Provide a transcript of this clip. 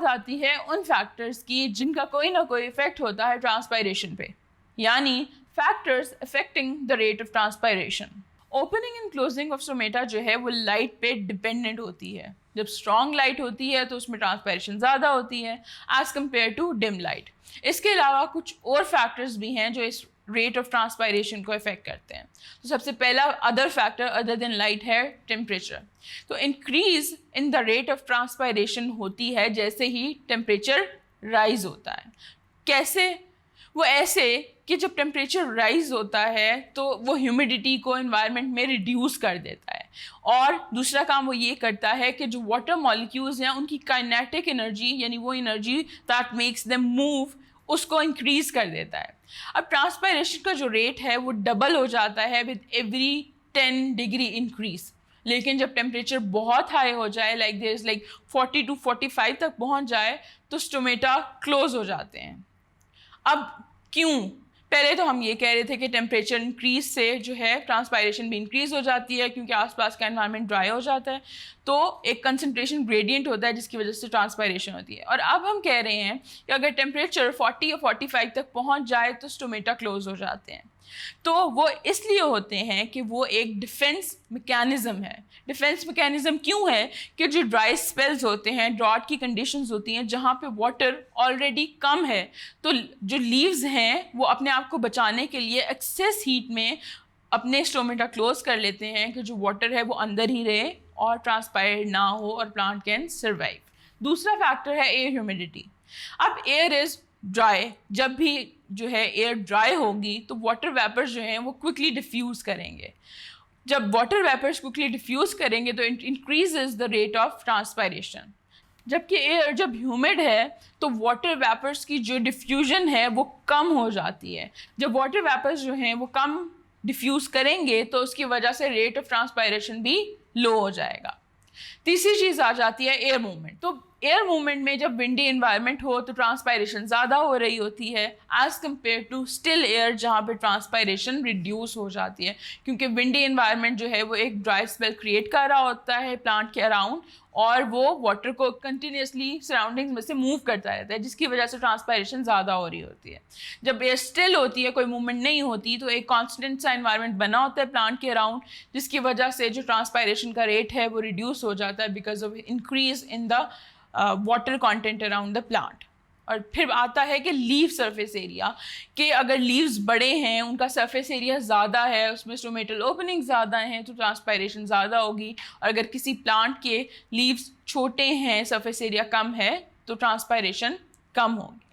आती है उन फैक्टर्स की जिनका कोई ना कोई इफेक्ट होता है ट्रांसपायरेशन पे, यानी factors affecting the rate of transpiration. Opening and closing of stomata जो है वो लाइट पे डिपेंडेंट होती है। जब स्ट्रॉन्ग लाइट होती है तो उसमें ट्रांसपायरेशन ज़्यादा होती है as compare to dim light. इसके अलावा कुछ और फैक्टर्स भी हैं जो इस रेट ऑफ ट्रांसपायरेशन को इफेक्ट करते हैं। तो सबसे पहला other factor other than light है टेम्परेचर। तो increase in the rate of transpiration होती है जैसे ही टेम्परेचर राइज होता है। कैसे? वो ऐसे कि जब टेम्परेचर राइज होता है तो वो ह्यूमिडिटी को एनवायरनमेंट में रिड्यूस कर देता है, और दूसरा काम वो ये करता है कि जो वाटर मॉलिक्यूल्स हैं उनकी काइनेटिक एनर्जी, यानी वो energy that makes them move, उसको इंक्रीज कर देता है। अब ट्रांसपायरेशन का जो रेट है वो डबल हो जाता है विद एवरी 10 डिग्री इंक्रीज। लेकिन जब टेम्परेचर बहुत हाई हो जाए, like there is like 40 to 45 तक पहुंच जाए, तो स्टोमेटा क्लोज हो जाते हैं। अब क्यों? पहले तो हम ये कह रहे थे कि टेम्परेचर इंक्रीज से जो है ट्रांसपायरेशन भी इंक्रीज हो जाती है क्योंकि आसपास का एनवायरनमेंट ड्राई हो जाता है, तो एक कंसंट्रेशन ग्रेडियंट होता है जिसकी वजह से ट्रांसपायरेशन होती है। और अब हम कह रहे हैं कि अगर टेम्परेचर 40 या 45 तक पहुंच जाए तो स्टोमेटा क्लोज हो जाते हैं। तो वो इसलिए होते हैं कि वो एक डिफेंस मैकेनिज़्म है। डिफेंस मैकेनिज़्म क्यों है? कि जो ड्राई स्पेल्स होते हैं, ड्रॉट की कंडीशंस होती हैं जहाँ पे वाटर ऑलरेडी कम है, तो जो लीव्स हैं वो अपने आप को बचाने के लिए एक्सेस हीट में अपने स्टोमेटा क्लोज कर लेते हैं कि जो वाटर है वो अंदर ही रहे और ट्रांसपायर ना हो और प्लांट कैन सर्वाइव। दूसरा फैक्टर है एयर ह्यूमिडिटी। अब एयर इज़ ड्राई, जब भी जो है एयर ड्राई होगी तो वाटर वेपर्स जो हैं वो क्विकली डिफ्यूज़ करेंगे। जब वाटर वेपर्स क्विकली डिफ्यूज़ करेंगे तो it increases the rate of transpiration. जबकि एयर जब ह्यूमिड है तो वाटर वेपर्स की जो डिफ्यूजन है वो कम हो जाती है। जब वाटर वेपर्स जो हैं वो कम डिफ्यूज़ करेंगे तो उसकी वजह से रेट ऑफ ट्रांसपायरेशन भी लो हो जाएगा। तीसरी चीज़ आ जाती है एयर मूवमेंट। तो एयर मूवमेंट में जब विंडी एनवायरनमेंट हो तो ट्रांसपायरेशन ज़्यादा हो रही होती है as compare to still air जहाँ पे ट्रांसपायरेशन रिड्यूस हो जाती है, क्योंकि विंडी एनवायरनमेंट जो है वो एक ड्राई स्पेल क्रिएट कर रहा होता है प्लांट के अराउंड, और वो वाटर को कंटिन्यूसली सराउंडिंग्स में से मूव करता रहता है जिसकी वजह से ट्रांसपायरेशन ज़्यादा हो रही होती है। जब एयर स्टिल होती है, कोई मूवमेंट नहीं होती, तो एक कांस्टेंट सा एनवायरनमेंट बना होता है प्लांट के अराउंड जिसकी वजह से जो ट्रांसपायरेशन का रेट है वो रिड्यूस हो जाता है because of increase in the water content around the plant. और फिर आता है कि लीफ सरफेस एरिया, कि अगर लीव्स बड़े हैं, उनका सरफेस एरिया ज़्यादा है, उसमें स्टोमेटल ओपनिंग ज़्यादा हैं तो ट्रांसपायरेशन ज़्यादा होगी, और अगर किसी प्लांट के लीव्स छोटे हैं, सरफेस एरिया कम है, तो ट्रांसपायरेशन कम होगी।